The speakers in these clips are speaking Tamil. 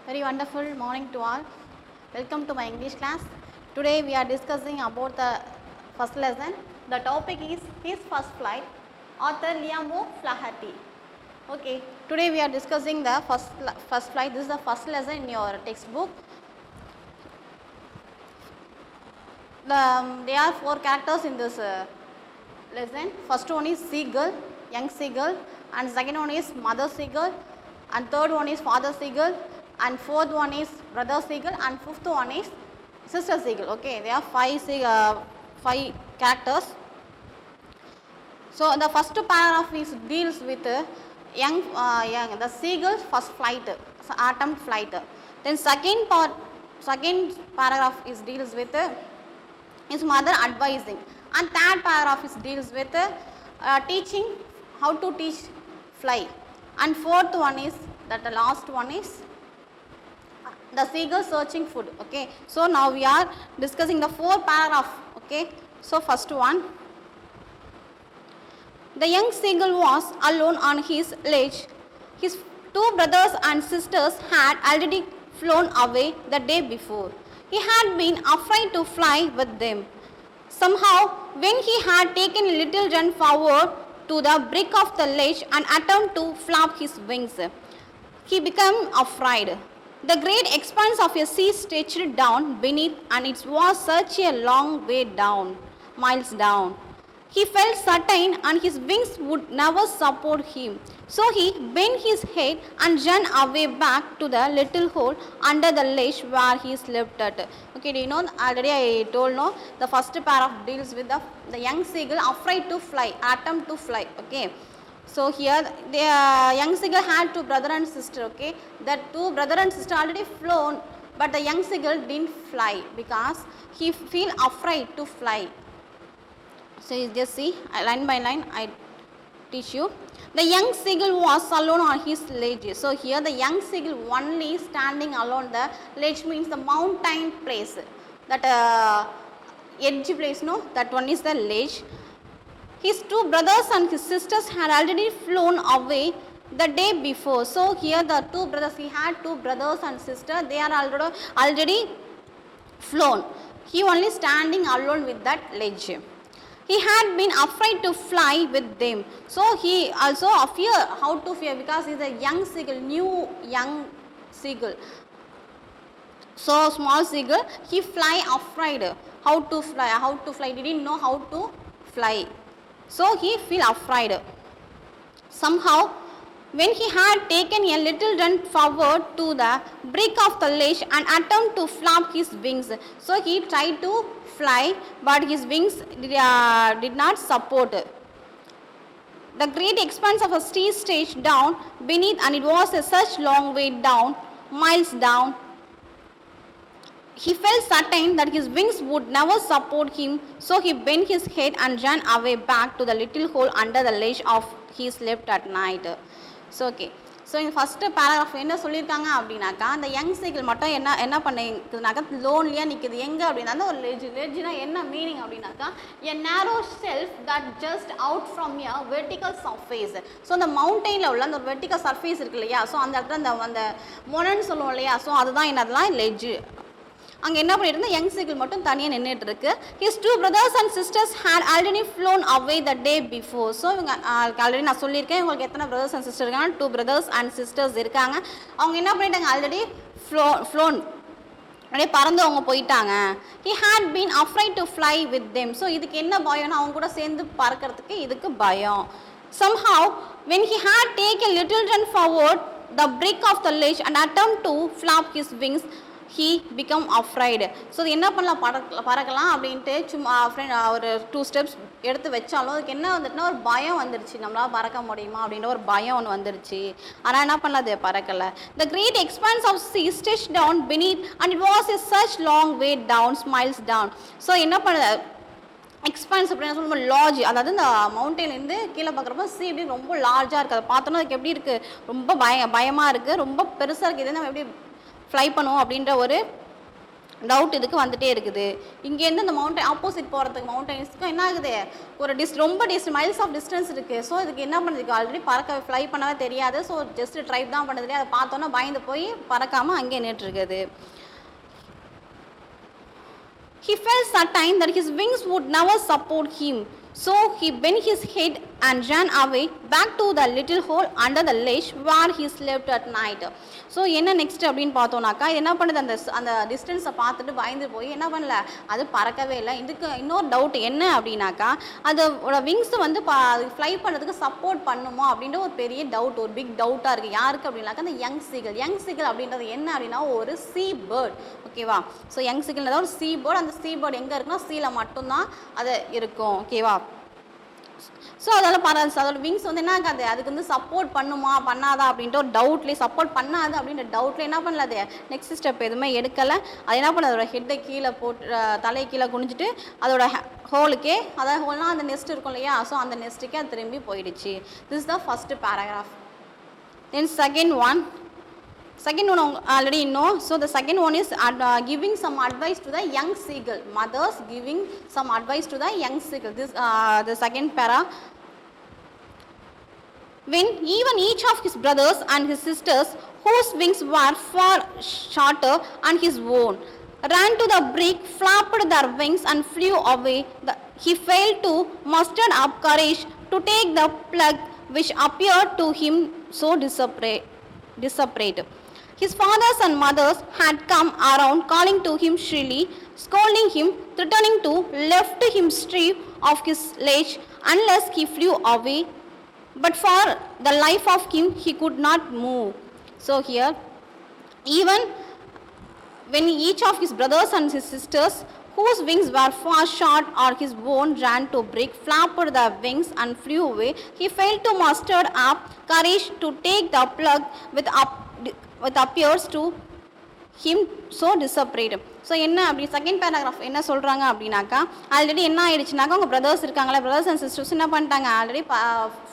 Very wonderful morning to all. Welcome to my English class. Today we are discussing about the first lesson. The topic is His First Flight, author Liam O'Flaherty. Okay, today we are discussing the first flight. This is the first lesson in your textbook. There are 4 characters in this lesson. First one is seagull, young seagull, and second one is mother seagull, and third one is father seagull, and fourth one is brother seagull, and fifth one is sister seagull. Okay, there are 5 characters. So the first paragraph deals with the seagull's first flight, attempt flight. Then second paragraph deals with his mother advising, and third paragraph deals with teaching how to teach fly, and fourth one is the last one is the seagull searching food. Okay, so now we are discussing the 4 paragraph. Okay, so first one, the young seagull was alone on his ledge. His 2 brothers and sisters had already flown away the day before. He had been afraid to fly with them. Somehow, when he had taken a little run forward to the brink of the ledge and attempted to flap his wings, he became afraid. The great expanse of a sea stretched down beneath, and it was such a long way down, miles down. He felt certain and his wings would never support him. So he bent his head and ran away back to the little hole under the ledge where he slept at. Okay, do you know, already I told no, the first paragraph deals with the young seagull afraid to fly, attempt to fly. Okay, so here the young seagull had 2 brother and sister. Okay, that 2 brother and sister already flown, but the young seagull didn't fly because he feel afraid to fly. So you just see line by line I teach you. The young seagull was alone on his ledge. So here the young seagull only standing alone. The ledge means the mountain place, that edge place, no, that one is the ledge. His 2 brothers and his sisters had already flown away the day before. So here the 2 brothers, he had 2 brothers and sisters, they are already flown. He only standing alone with that ledge. He had been afraid to fly with them. So he also how to fear, because he is a young seagull, new young seagull. So small seagull, he fly afraid. How to fly, didn't know how to fly. So he feel afraid. Somehow, when he had taken a little run forward to the brink of the ledge and attempted to flap his wings, so he tried to fly, but his wings did not support. The great expanse of a sea stretched down beneath, and it was such long way down, miles down. He felt certain that his wings would never support him, so he bent his head and ran away back to the little hole under the ledge of he slept at night. So okay, so in first paragraph என்ன சொல்லியிருக்காங்க அப்படின்னாக்கா, அந்த யங் சைக்கிள் மட்டும் என்ன பண்ணிக்குதுனாக்கா, லோன்லியாக நிற்குது. எங்கே அப்படின்னா ஒரு லெட்ஜ்னா என்ன மீனிங் அப்படின்னாக்கா, a narrow shelf that just out from a vertical surface. So அந்த மவுண்டெயினில் உள்ள அந்த ஒரு வெர்டிக்கல் சர்ஃபேஸ் இருக்கு இல்லையா, ஸோ அந்த இடத்துல அந்த மொனன்னு சொல்லுவோம் இல்லையா, ஸோ அதுதான் என்னதுலாம் லெட்ஜ். அங்கே என்ன பண்ணிட்டு இருந்தா யங் சைக்கிள் மட்டும் தனியாக நின்றுட்டு இருக்கு. His 2 brothers and sisters had already flown away the day before. So இவங்க ஆல்ரெடி நான் சொல்லியிருக்கேன், உங்களுக்கு எத்தனை brothers and sisters இருக்காங்க, 2 brothers and sisters இருக்காங்க. அவங்க என்ன பண்ணிட்டாங்க, ஆல்ரெடி flown அப்படியே பறந்து அவங்க போயிட்டாங்க. He had been afraid to fly with them. So இதுக்கு என்ன பயம்னா, அவங்க கூட சேர்ந்து பறக்கிறதுக்கு இதுக்கு பயம். Somehow when he had taken a little run forward the brink of the ledge and attempted to flap his wings, he become afraid. So இது என்ன பண்ணலாம், பறக்கலாம் அப்படின்ட்டு சும்மா ஒரு 2 steps எடுத்து வச்சாலும் அதுக்கு என்ன வந்துட்டுனா ஒரு பயம் வந்துருச்சு, நம்மளால் பறக்க முடியுமா அப்படின்ற ஒரு பயம் ஒன்று வந்துருச்சு. ஆனால் என்ன பண்ணலாம், அது பறக்கலை. The great expanse of sea stretched down beneath, and it was such long way down, miles down. So என்ன பண்ண எக்ஸ்பான்ஸ் அப்படின்னு சொல்லும்போது லார்ஜ், அதாவது இந்த மவுண்டெயின்லேருந்து கீழே பார்க்குறப்ப சி எப்படி ரொம்ப லார்ஜாக இருக்குது. அதை பார்த்தோன்னா அதுக்கு எப்படி இருக்குது, ரொம்ப பயமாக இருக்குது, ரொம்ப பெருசாக இருக்குது. இதை நம்ம எப்படி ஃப்ளை பண்ணுவோம் அப்படின்ற ஒரு டவுட் இதுக்கு வந்துட்டே இருக்குது. இங்கேருந்து அந்த மவுண்டன் ஆப்போசிட் போகிறதுக்கு மவுண்டன்ஸ்க்கும் என்ன ஆகுது, ஒரு ரொம்ப மைல்ஸ் ஆஃப் டிஸ்டன்ஸ் இருக்குது. ஸோ இதுக்கு என்ன பண்ணுறதுக்கு ஆல்ரெடி பறக்க ஃப்ளை பண்ணவே தெரியாது. ஸோ ஜஸ்ட் ட்ரைவ் தான் பண்ணுது. அதை பார்த்தோன்னா பயந்து போய் பறக்காமல் அங்கே நின்றுருக்குது. He felt certain that his wings would never support him. So he bent his head and ran away back to the little hole under the ledge where he slept at night. So என்ன நெக்ஸ்ட் அப்படின்னு பார்த்தோன்னாக்கா என்ன பண்ணுது, அந்த டிஸ்டன்ஸை பார்த்துட்டு பயந்து போய் என்ன பண்ணல, அது பறக்கவே இல்லை. இதுக்கு இன்னொரு டவுட் என்ன அப்படின்னாக்கா, அதோட விங்ஸ் வந்து ஃப்ளை பண்ணுறதுக்கு சப்போர்ட் பண்ணுமோ அப்படின்ற ஒரு பெரிய டவுட், ஒரு பிக் டவுட்டாக இருக்குது. யாருக்கு அப்படின்னாக்கா அந்த யங் சீகல் அப்படின்றது என்ன அப்படின்னா ஒரு சீ பேர்ட். ஓகேவா? ஸோ யங் சீகல்ன்றத ஒரு சீ பேர்ட். அந்த சீ பேர்ட் எங்கே இருக்குன்னா சீல மட்டும்தான் அது இருக்கும். ஓகேவா? ஸோ அதோட விங்ஸ் வந்து என்ன ஆகாது, அதுக்கு வந்து சப்போர்ட் பண்ணுமா பண்ணாதா அப்படின்ட்டு ஒரு டவுட்லேயே, சப்போர்ட் பண்ணாது அப்படின்ற டவுட்லேயே என்ன பண்ணல, அது நெக்ஸ்ட் ஸ்டெப் எதுவுமே எடுக்கலை. அது என்ன பண்ண, அதோட ஹெட்டை கீழே போட்டு தலையை கீழே குனிஞ்சிட்டு அதோட ஹோலுக்கே, அதாவது ஹோல்னால் அந்த நெஸ்ட் இருக்கும் இல்லையா, ஸோ அந்த நெஸ்ட்டுக்கே அது திரும்பி போயிடுச்சு. This is the first paragraph. Then second one already know. So the second one is giving some advice to the young seagull. Mothers giving some advice to the young seagull. This the second para. When even each of his brothers and his sisters, whose wings were far shorter than his own, ran to the brig, flapped their wings and flew away, he failed to muster up courage to take the plug which appeared to him so disparate. His fathers and mothers had come around, calling to him shrilly, scolding him, threatening to lift him stripped of his ledge unless he flew away. But for the life of him, he could not move. So here, even when each of his brothers and his sisters, whose wings were far short or his own, ran to brig, flapped their wings and flew away, he failed to muster up courage to take the plug with appears to him so disappointed. So என்ன அப்படி செகண்ட் பேராகிராஃப் என்ன சொல்கிறாங்க அப்படின்னாக்கா, ஆல்ரெடி என்ன ஆயிடுச்சுனாக்கா அவங்க பிரதர்ஸ் இருக்காங்களே, பிரதர்ஸ் அண்ட் சிஸ்டர்ஸ் என்ன பண்ணிட்டாங்க, ஆல்ரெடி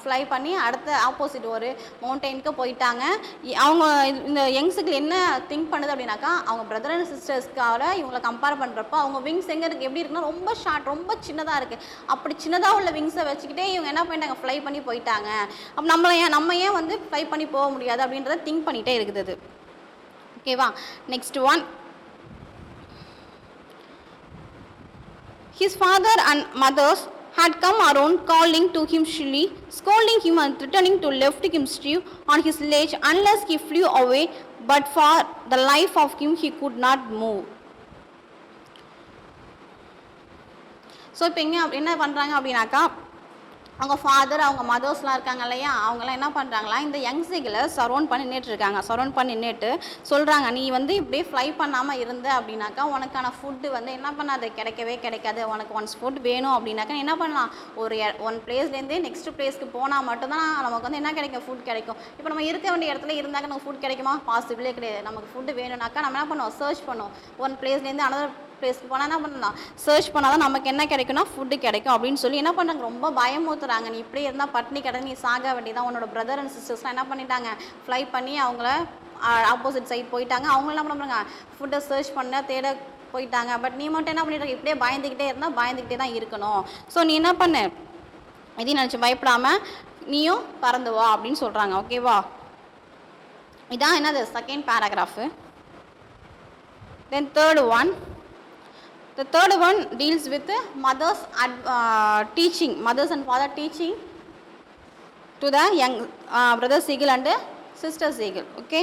ஃப்ளை பண்ணி அடுத்த ஆப்போசிட் ஒரு மவுண்டெயினுக்கு போயிட்டாங்க. அவங்க இந்த யங்ஸுக்கு என்ன திங்க் பண்ணுது அப்படின்னாக்கா, அவங்க பிரதர் அண்ட் சிஸ்டர்ஸ்க்காக இவங்களை கம்பேர் பண்ணுறப்போ அவங்க விங்ஸ் எங்கே இருக்குது, எப்படி இருக்குன்னா ரொம்ப ஷார்ட், ரொம்ப சின்னதாக இருக்குது. அப்படி சின்னதாக உள்ள விங்ஸை வச்சுக்கிட்டே இவங்க என்ன பண்ணிட்டாங்க, ஃப்ளை பண்ணி போயிட்டாங்க. அப்போ நம்ம ஏன் வந்து ஃப்ளை பண்ணி போக முடியாது அப்படின்றத திங்க் பண்ணிகிட்டே இருக்குது. ஓகேவா? Next one. His father and mothers had come around, calling to him shrilly, scolding him and threatening to lift him stripped on his ledge unless he flew away, but for the life of him he could not move. So இப்போ என்ன பண்ணுறாங்க அப்படின்னாக்கா, அவங்க ஃபாதர் அவங்க மதர்ஸ்லாம் இருக்காங்க இல்லையா, அவங்களாம் என்ன பண்ணுறாங்களா, இந்த யங் சீகளை சரௌண்ட் பண்ணி நின்றுட்டுருக்காங்க. சரௌண்ட் பண்ணி நின்றுட்டு சொல்கிறாங்க, நீ வந்து இப்படியே ஃப்ளை பண்ணாமல் இருந்த அப்படின்னாக்கா உனக்கான ஃபுட்டு வந்து என்ன பண்ணாது, கிடைக்காது. உனக்கு ஒன்ஸ் ஃபுட் வேணும் அப்படின்னாக்கா என்ன பண்ணலாம், ஒன் பிளேஸ்லேருந்தே நெக்ஸ்ட் பிளேஸ்க்கு போனால் மட்டும்தான் நமக்கு வந்து என்ன கிடைக்கும், ஃபுட் கிடைக்கும். இப்போ நம்ம இருக்க வேண்டிய இடத்துல இருந்தாக்க நமக்கு ஃபுட் கிடைக்குமா, பாசிபிளே கிடையாது. நமக்கு ஃபுட்டு வேணும்னாக்கா நம்ம என்ன பண்ணுவோம், சர்ச் பண்ணுவோம். ஒன் பிளேஸ்லேருந்து அனதர் பிளேஸ்க்கு போனால் என்ன பண்ணலாம், சர்ச் பண்ணால் தான் நமக்கு என்ன கிடைக்கும்னா ஃபுட்டு கிடைக்கும் அப்படின்னு சொல்லி என்ன பண்ணுறாங்க, ரொம்ப பயமுறுத்துறாங்க. நீ இப்படியே இருந்தால் பட்னி கிடந்து நீ சாக வேண்டியதான். உன்னோட பிரதர் அண்ட் சிஸ்டர்ஸ்லாம் என்ன பண்ணிட்டாங்க, ஃப்ளை பண்ணி அவங்கள ஆப்போசிட் சைட் போயிட்டாங்க. அவங்க என்ன பண்ணுறாங்க, ஃபுட்டை சர்ச் பண்ண தேட போயிட்டாங்க. பட் நீ மட்டும் என்ன பண்ணிட்டு இப்படியே பயந்துக்கிட்டே இருந்தால் பயந்துக்கிட்டே தான் இருக்கணும். ஸோ நீ என்ன பண்ணு, இதையும் நினச்சி பயப்படாமல் நீயும் பறந்து வா அப்படின்னு சொல்கிறாங்க. ஓகேவா? இதான் என்னது second paragraph. Then third one. The third one deals with mothers teaching, mothers and father teaching to the young brother seagull and sister seagull. Okay,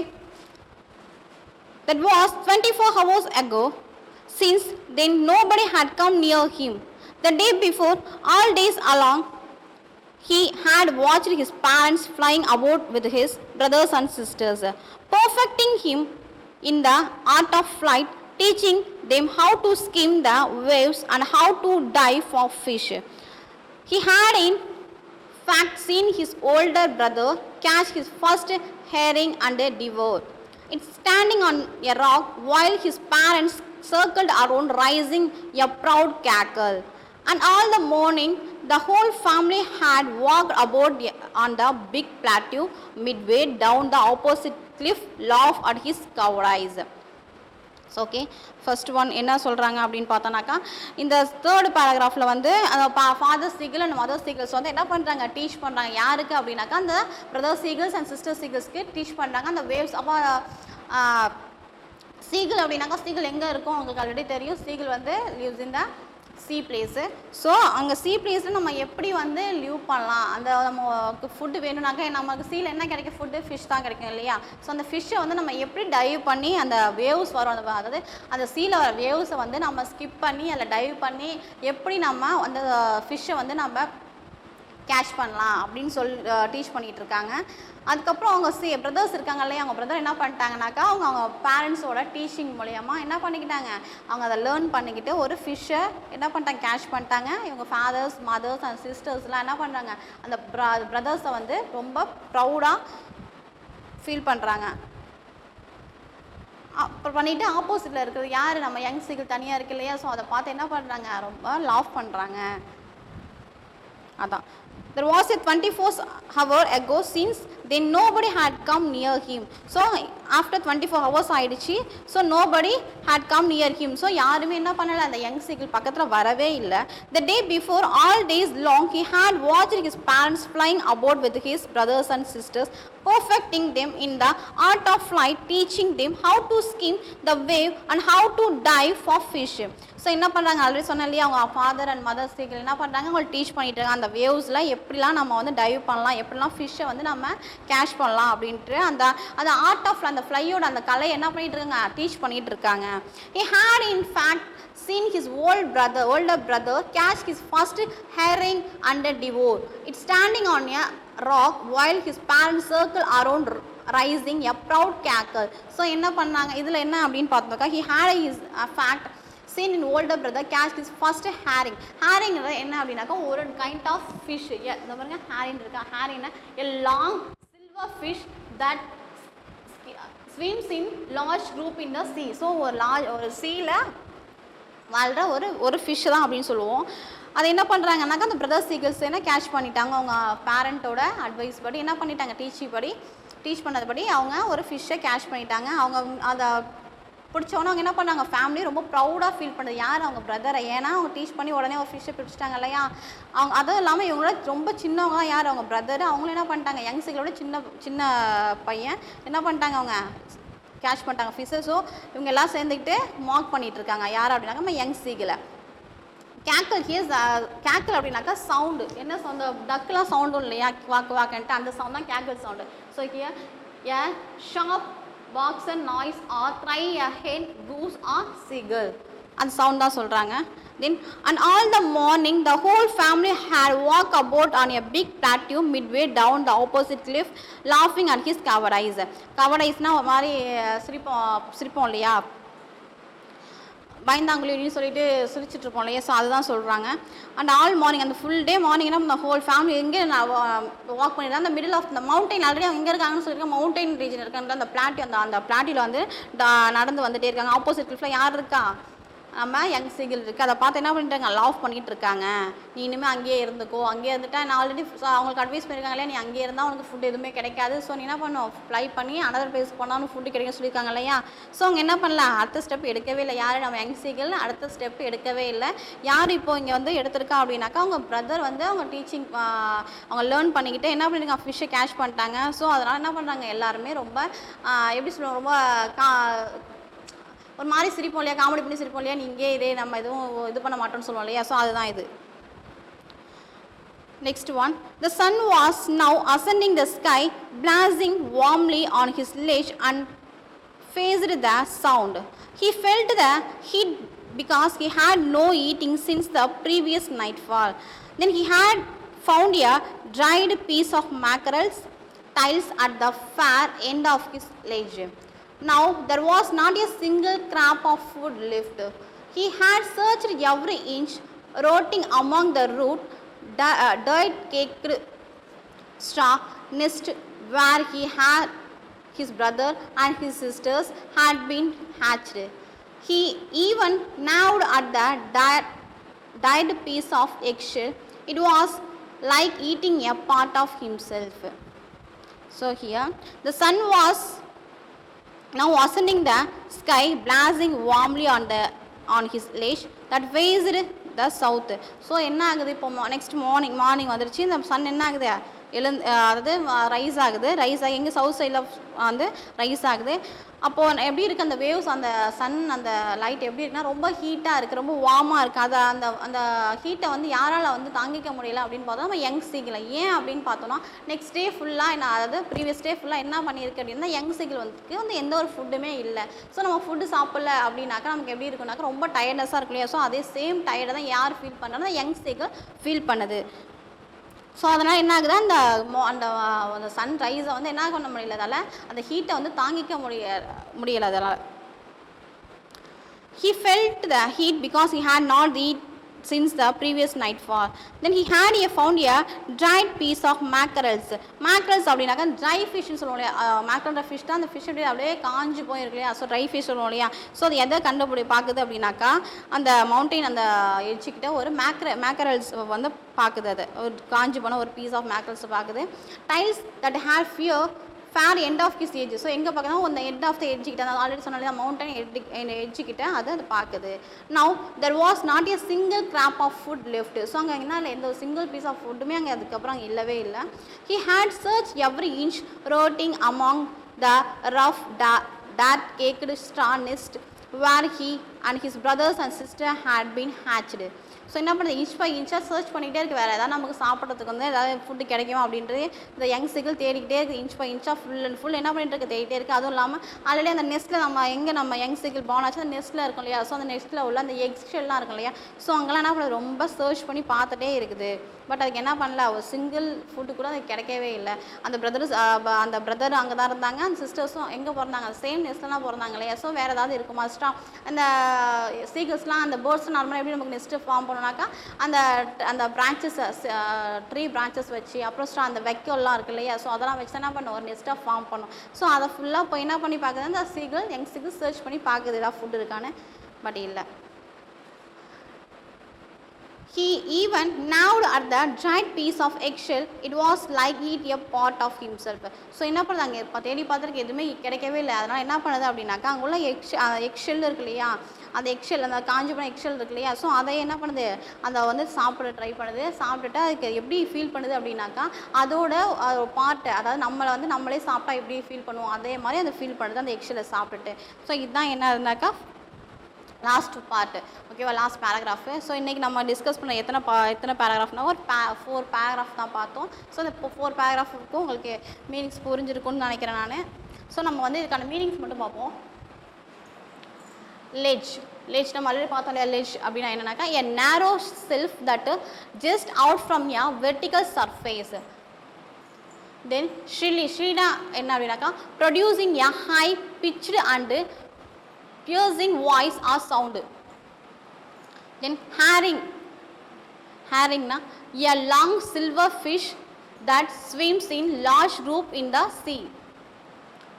that was 24 hours ago. Since then nobody had come near him. The day before, all days along, he had watched his parents flying about with his brothers and sisters, perfecting him in the art of flight, teaching them how to skim the waves and how to dive for fish. He had in fact seen his older brother catch his first herring and devour it standing on a rock while his parents circled around raising a proud cackle. And all the morning the whole family had walked about on the big plateau midway down the opposite cliff, laughed at his cowardice. Okay, first one என்ன சொல்கிறாங்க அப்படின்னு பார்த்தோன்னாக்கா, இந்த தேர்ட் பேராகிராஃபில் வந்து அந்த ஃபாதர் சீகிள் அண்ட் மதர் சீகிள்ஸ் வந்து என்ன பண்ணுறாங்க, டீச் பண்ணுறாங்க. யாருக்கு அப்படின்னாக்கா, அந்த பிரதர் சீகிள்ஸ் அண்ட் சிஸ்டர் சீகிள்ஸ்க்கு டீச் பண்ணுறாங்க அந்த வேவ்ஸ். அப்போ சீகிள் அப்படின்னாக்கா, சீகிள் எங்கே இருக்கும் உங்களுக்கு ஆல்ரெடி தெரியும். சீகிள் வந்து lives in the C place. So அங்கே சி பிளேஸில் நம்ம எப்படி வந்து லிவ் பண்ணலாம், அந்த நமக்கு ஃபுட்டு வேணும்னாக்கா நமக்கு சீல என்ன கிடைக்கும், ஃபுட்டு ஃபிஷ் தான் கிடைக்கும் இல்லையா. ஸோ அந்த ஃபிஷ்ஷை வந்து நம்ம எப்படி டைவ் பண்ணி அந்த வேவ்ஸ் வரும், அதாவது அந்த சீல வர வேவ்ஸை வந்து நம்ம ஸ்கிப் பண்ணி அதில் டைவ் பண்ணி எப்படி நம்ம அந்த ஃபிஷ்ஷை வந்து நம்ம கேட்ச் பண்ணலாம் அப்படின்னு டீச் பண்ணிகிட்டு இருக்காங்க. அதுக்கப்புறம் அவங்க பிரதர்ஸ் இருக்காங்க இல்லையா, அவங்க பிரதர் என்ன பண்ணிட்டாங்கனாக்கா, அவங்க பேரண்ட்ஸோட டீச்சிங் மூலயமா என்ன பண்ணிக்கிட்டாங்க, அவங்க அதை லேர்ன் பண்ணிக்கிட்டு ஒரு ஃபிஷ்ஷை என்ன பண்ணிட்டாங்க, கேட்ச் பண்ணிட்டாங்க. இவங்க ஃபாதர்ஸ் மதர்ஸ் அண்ட் சிஸ்டர்ஸ்லாம் என்ன பண்ணுறாங்க, அந்த பிரதர்ஸை வந்து ரொம்ப ப்ரௌடாக ஃபீல் பண்ணுறாங்க. அப்புறம் பண்ணிவிட்டு ஆப்போசிட்டில் இருக்கிறது யார், நம்ம யங் சீகிள் தனியாக இருக்கு இல்லையா. ஸோ அதை பார்த்து என்ன பண்ணுறாங்க, ரொம்ப லாஃப் பண்ணுறாங்க. அதான், there was a 24 hour ago since then nobody had come near him. So after 24 hours ஆயிடுச்சு. So nobody had come near him. So யாருமே என்ன பண்ணலை, அந்த யங் சீகிள் பக்கத்தில் வரவே இல்லை. The day before, all days long, he had watched his parents flying about with his brothers and sisters, perfecting them in the art of flight, teaching them how to skim the wave and how to dive for fish. So என்ன பண்ணுறாங்க, ஆல்ரெடி சொன்னேன் இல்லையா, அவங்க ஃபாதர் அண்ட் மதர் சீக்கிரம் என்ன பண்ணுறாங்க, அவங்களுக்கு டீச் பண்ணிட்டு இருக்காங்க அந்த வேவ்ஸில் எப்படிலாம் நம்ம வந்து டைவ் பண்ணலாம், எப்படிலாம் ஃபிஷ்ஷை வந்து நம்ம கேட்ச் பண்ணலாம் அப்படின்ட்டு அந்த ஆர்ட் ஆஃப் அந்த ஃப்ளையோட அந்த கலை என்ன பண்ணிட்டு இருக்காங்க, டீச் பண்ணிட்டு இருக்காங்க. He had in fact seen his older brother catch his first herring under devour. It's standing on a rock while his parents circle around rising a proud cackle. So என்ன பண்ணாங்க, இதில் என்ன அப்படின்னு பார்த்தோம்க்கா, he had his fact seen in older brother catch his first herring. herring என்ன அப்படின்னாக்கா, ஒரு கைண்ட் ஆஃப் ஃபிஷ். இந்த பாருங்க herring இருக்கா, herring a long silver fish that swims in large group in the sea. So ஒரு சீல வாழ்கிற ஒரு ஃபிஷ் தான் அப்படின்னு சொல்லுவோம். அதை என்ன பண்ணுறாங்கன்னாக்கா, அந்த பிரதர் சீகிள்ஸ் என்ன கேட்ச் பண்ணிட்டாங்க. அவங்க பேரண்ட்டோட அட்வைஸ் படி என்ன பண்ணிட்டாங்க, டீச் பண்ணதுபடி அவங்க ஒரு ஃபிஷ்ஷை கேட்ச் பண்ணிட்டாங்க. அவங்க அதை பிடிச்சோன்னே அவங்க என்ன பண்ணாங்க, ஃபேமிலி ரொம்ப ப்ரௌடாக ஃபீல் பண்ணுது. யார், அவங்க பிரதரை. ஏன்னா அவங்க டீச் பண்ணி உடனே ஒரு ஃபிஷ்ஷை பிடிச்சிட்டாங்க இல்லையா. அவங்க அதுவும் இல்லாமல் இவங்களோட ரொம்ப சின்னவங்க தான் யார், அவங்க பிரதர். அவங்களும் என்ன பண்ணிட்டாங்க, யங் சீகிளோட சின்ன பையன் என்ன பண்ணிட்டாங்க, அவங்க கேட்ச் பண்ணிட்டாங்க ஃபிஷ்ஷை. ஸோ இவங்க எல்லாம் சேர்ந்துக்கிட்டு மார்க் பண்ணிகிட்டு இருக்காங்க. யார் அப்படின்னாக்கா, நம்ம யங் சீகிளை. கேக்கல் கேக்கல் அப்படின்னாக்கா சவுண்டு. என்ன சவுண்டு, டக்குலாம் சவுண்டும் இல்லையா, வாக்குன்ட்டு அந்த சவுண்ட் தான் cackle sound. So here A sharp barks and noise or cry a hen, goose or seagull. அந்த சவுண்ட் தான் சொல்கிறாங்க. Then and all the morning the whole family had walked about on a big plateau midway down the opposite cliff, laughing at his covered eyes. covered eyesனா ஒரு மாதிரி சிரிப்போம் இல்லையா, பயந்தாங்குழின்னு சொல்லிட்டு சிரிச்சிட்ருப்போம் இல்லையா. ஸோ அதுதான் சொல்கிறாங்க. அண்ட் ஆல் மார்னிங், அந்த ஃபுல் டே மார்னிங்னா இந்த ஹோல் ஃபேமிலி எங்கே வாக் பண்ணிடுறேன், அந்த middle of the mountain. Already அவங்க எங்கே இருக்காங்கன்னு சொல்லியிருக்காங்க, மவுண்டைன் ரீஜன் இருக்காங்க. அந்த பிளாட்டி அந்த பிளாட்டியில் வந்து நடந்து வந்துட்டே இருக்காங்க. ஆப்போசிட் கிளிஃபில் யார் இருக்கா, நம்ம யங் சீகிள் இருக்குது. அதை பார்த்து என்ன பண்ணிட்டாங்க, லாஃப் பண்ணிகிட்டு இருக்காங்க. நீ இனிமேல் அங்கேயே இருந்துக்கோ, அங்கேயே இருந்துட்டா நான் ஆல்ரெடி அவங்களுக்கு அட்வைஸ் பண்ணியிருக்காங்க இல்லையா, நீ அங்கேயே இருந்தால் உனக்கு ஃபுட் எதுவுமே கிடைக்காது. ஸோ நீ என்ன பண்ணும், ஃப்ளை பண்ணி அனதர் பிளேஸ் போனாலும் ஃபுட்டு கிடைக்கும் சொல்லியிருக்காங்க இல்லையா. ஸோ அவங்க என்ன பண்ணலாம், அடுத்த ஸ்டெப் எடுக்கவே இல்லை. யார், நம்ம யங் சீகிள் அடுத்த ஸ்டெப் எடுக்கவே இல்லை. யார் இப்போ இங்கே வந்து எடுத்திருக்கா அப்படின்னாக்கா, அவங்க பிரதர் வந்து அவங்க டீச்சிங் அவங்க லேர்ன் பண்ணிக்கிட்டு என்ன பண்ணியிருக்காங்க, ஃபிஷ்ஷை கேட்ச் பண்ணிட்டாங்க. ஸோ அதனால் என்ன பண்ணுறாங்க, எல்லாருமே ரொம்ப எப்படி சொல்லுவோம், ரொம்ப ஒரு மாதிரி சிரிப்போம் இல்லையா, காமெடி பண்ணி சிரிப்போம் இல்லையா, நீங்கே இதே நம்ம எதுவும் இது பண்ண மாட்டோம்னு சொல்லுவோம் இல்லையா. ஸோ அதுதான் இது. Next one. The sun was now ascending the sky, blazing warmly on his ledge and faced the sound. He felt the heat because he had no eating since the previous nightfall. Then he had found a dried piece of mackerel's tails at the far end of his ledge. Now there was not a single scrap of food left. He had searched every inch, rotting among the root, dirt-caked straw nest where he had his brother and his sisters had been hatched. He even gnawed at the dyed piece of eggshell. It was like eating a part of himself. So here the sun was Now ascending the sky, blazing warmly on his ledge that faced the south. So என்ன ஆகுது இப்போ நெக்ஸ்ட் மார்னிங் வந்துருச்சு. இந்த சன் என்ன ஆகுது அதாவது ரைஸ் ஆகி எங்கே சவுத் சைடில் வந்து ரைஸ் ஆகுது. அப்போது எப்படி இருக்குது அந்த வேவ்ஸ், அந்த சன் அந்த லைட் எப்படி இருக்குன்னா ரொம்ப ஹீட்டாக இருக்குது, ரொம்ப வார்மாக இருக்குது. அதை அந்த ஹீட்டை வந்து யாரால் வந்து தாங்கிக்க முடியல அப்படின்னு பார்த்தோம் நம்ம யங் சீகிள். ஏன் அப்படின்னு பார்த்தோன்னா நெக்ஸ்ட் டே ஃபுல்லாக அதாவது ப்ரீவியஸ் டே ஃபுல்லாக என்ன பண்ணியிருக்கு அப்படின்னா யங் சீகிள் வந்து எந்த ஒரு ஃபுட்டுமே இல்லை. ஸோ நம்ம ஃபுட்டு சாப்பிடல அப்படின்னாக்கா நமக்கு எப்படி இருக்குனாக்கா ரொம்ப டயர்ட்னஸாக இருக்கு இல்லையா. ஸோ அதே சேம் டயர்டை தான் யார் ஃபீல் பண்ணுறதுனா யங் சீகிள் ஃபீல் பண்ணுது. ஸோ அதனால் என்ன ஆகுது, அந்த சன் ரைஸை வந்து என்ன பண்ண முடியல, அதால் அந்த ஹீட்டை வந்து தாங்கிக்க முடியலை அதனால். He felt the heat because he had not eaten since the previous nightfall. Then he had found a dried piece of mackerels. Mackerels அப்படின்னாக்கா ட்ரை ஃபிஷ்னு சொல்லுவோம் இல்லையா. மேக்கரல்ன்ற ஃபிஷ் தான், அந்த ஃபிஷ் அப்படியே காஞ்சி போயிருக்கு இல்லையா. ஸோ ட்ரை ஃபிஷ் சொல்லுவோம் இல்லையா. ஸோ அது எதை பார்க்குது அப்படின்னாக்கா அந்த மவுண்டெயின் அந்த எட்ஜுக்கிட்ட ஒரு மேக்கரல்ஸ் வந்து பார்க்குது. அது ஒரு காஞ்சி போன ஒரு பீஸ் ஆஃப் மேக்கரல்ஸ் பார்க்குது. Tiles that had fair end of his age. So எங்கே பார்க்குறோம் அந்த எண்ட் ஆஃப் த எட்ஜுக்கிட்ட, அந்த ஆல்ரெடி சொன்னாலே மவுண்டன் எட்ஜுக்கிட்ட அது பார்க்குது. Now there was not a single scrap of food left. So அங்கே என்ன இல்லை, எந்த ஒரு சிங்கிள் பீஸ் ஆஃப் ஃபுட்டுமே அங்கே அதுக்கப்புறம் அங்கே இல்லவே இல்லை. He had search every inch rooting among the rough that caked straw nest where he and his brothers and sister had been hatched. So என்ன பண்ணுறது, இன்ச் பை இன்ச்சாக சர்ச் பண்ணிகிட்டே இருக்குது. வேறு ஏதாவது நமக்கு சாப்பிட்றதுக்கு வந்து ஏதாவது ஃபுட்டு கிடைக்குமா அப்படின்றது இந்த யங் சீகிள் தேடிக்கிட்டே இருக்குது. இன்ச் பை இன்ச்சாக ஃபுல் என்ன பண்ணிட்டு இருக்கு, தேடிட்டே இருக்குது. அதுவும் இல்லாமல் ஆல்ரெடி அந்த நெஸ்ட்டில் நம்ம யங் சீகிள் பார்ன் ஆச்சு அந்த நெஸ்ட்டில் இருக்கும் இல்லையா. ஸோ அந்த நெஸ்ட்டில் உள்ள அந்த எக் ஷெல்லாம் இருக்கும் இல்லையா. ஸோ அங்கெல்லாம் என்ன பண்ணுறது, ரொம்ப சர்ச் பண்ணி பார்த்துட்டே இருக்குது. பட் அதுக்கு என்ன பண்ணல, ஒரு சிங்கிள் ஃபுட்டு கூட அதுக்கு கிடைக்கவே இல்லை. அந்த பிரதர் அங்கே தான் இருந்தாங்க, அந்த சிஸ்டர்ஸும் எங்கே பிறந்தாங்க, சேம் நெஸ்ட்லாம் பிறந்தாங்க இல்லையா. ஸோ வேறு ஏதாவது இருக்குமா எக்ஸ்ட்ரா. அந்த சீகிள்ஸ்லாம் அந்த பேர்ட்ஸ் நார்மலாக எப்படி நமக்கு நெஸ்ட்டு ஃபார்ம் பண்ணோம்னாக்கா அந்த பிரான்ச்சஸ் ட்ரீ பிரான்ச்சஸ் வச்சு அப்புறம் அந்த வைக்கோல்லாம் இருக்கு இல்லையா. ஸோ அதெல்லாம் வச்சு என்ன பண்ணும், ஒரு நெஸ்ட்டாக ஃபார்ம் பண்ணும். ஸோ அதை ஃபுல்லாக போய் என்ன பண்ணி பார்க்குது, அந்த யங் சீகிள் சர்ச் பண்ணி பார்க்குது ஏதாவது ஃபுட் இருக்கான்னு. பட் இல்லை. He even gnawed at the dried piece of eggshell. It was like eat a part of himself. So என்ன பண்ணுது, அங்கே தேடி பார்த்துருக்கு எதுவுமே கிடைக்கவே இல்லை. அதனால் என்ன பண்ணுது அப்படின்னாக்கா அங்கே உள்ள எக்ஷெல் இருக்கு இல்லையா, அந்த எக்ஷெல் அந்த காஞ்சி போன எக்ஷெல் இருக்கு இல்லையா. ஸோ அதை என்ன பண்ணுது, அதை வந்து சாப்பிட ட்ரை பண்ணுது. சாப்பிட்டுட்டு அதுக்கு எப்படி ஃபீல் பண்ணுது அப்படின்னாக்கா அதோட பார்ட்டு, அதாவது நம்மளே சாப்பிட்டா எப்படி ஃபீல் பண்ணுவோம் அதே மாதிரி அதை ஃபீல் பண்ணுது அந்த எக்ஷெல்லை சாப்பிட்டுட்டு. ஸோ இதுதான் என்ன இருந்தாக்கா லாஸ்ட் பார்ட்டு. ஓகேவா, லாஸ்ட் பேராகிராஃபு. ஸோ இன்றைக்கி நம்ம டிஸ்கஸ் பண்ண எத்தனை பேராகிராஃப்னா ஒரு 4 பேராகிராஃப் தான் பார்த்தோம். ஸோ இந்த 4 பேராகிராஃபுக்கும் உங்களுக்கு மீனிங்ஸ் புரிஞ்சிருக்கும்னு நினைக்கிறேன் நான். ஸோ நம்ம வந்து இதுக்கான மீனிங்ஸ் மட்டும் பார்ப்போம். லெட்ஜ் நம்ம ஆல்ரெடி பார்த்தோம் இல்லையா. லெட்ஜ் அப்படின்னா என்னன்னாக்கா a narrow shelf that juts out from a vertical surface. Then ஷ்ரீனா என்ன அப்படின்னாக்கா producing a high pitched and piercing voice or sound. Then herring na a long silver fish that swims in large group in the sea.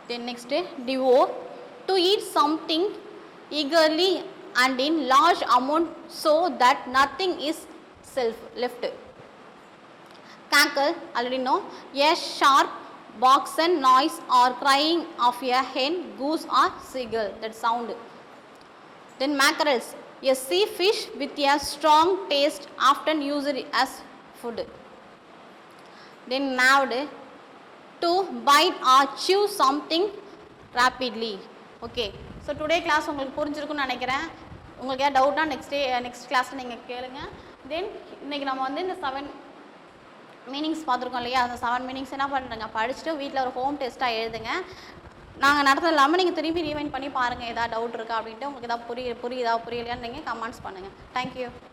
Then next devour, to eat something eagerly and in large amount so that nothing is left. Cackle already know, a sharp boxen noise or crying of a hen, goose or seagull, that sound. Then mackerels, a sea fish with a strong taste often used as food. Then gnawed, to bite or chew something rapidly. Okay, so today class உங்களுக்கு புரிஞ்சிருக்கும்னு நினைக்கிறேன். உங்களுக்கு ஏதாவது டவுட்னா நெக்ஸ்ட் கிளாஸில் நீங்கள் கேளுங்க. தென் இன்றைக்கி நம்ம வந்து இந்த 7 மீனிங்ஸ் பார்த்துருக்கோம் இல்லையா. அந்த 7 மீனிங்ஸ் என்ன பண்ணுறேங்க, படிச்சுட்டு வீட்டில் ஒரு ஹோம் டெஸ்ட்டாக எழுதுங்க. நாங்கள் நடத்துறது இல்லாமல் நீங்கள் திரும்பி ரீவைண்ட் பண்ணி பாருங்கள், ஏதாவது டவுட் இருக்கா அப்படின்ட்டு. உங்களுக்கு ஏதாவது புரியுதா புரியலையான்னு நீங்கள் கமெண்ட்ஸ் பண்ணுங்கள். தேங்க்யூ.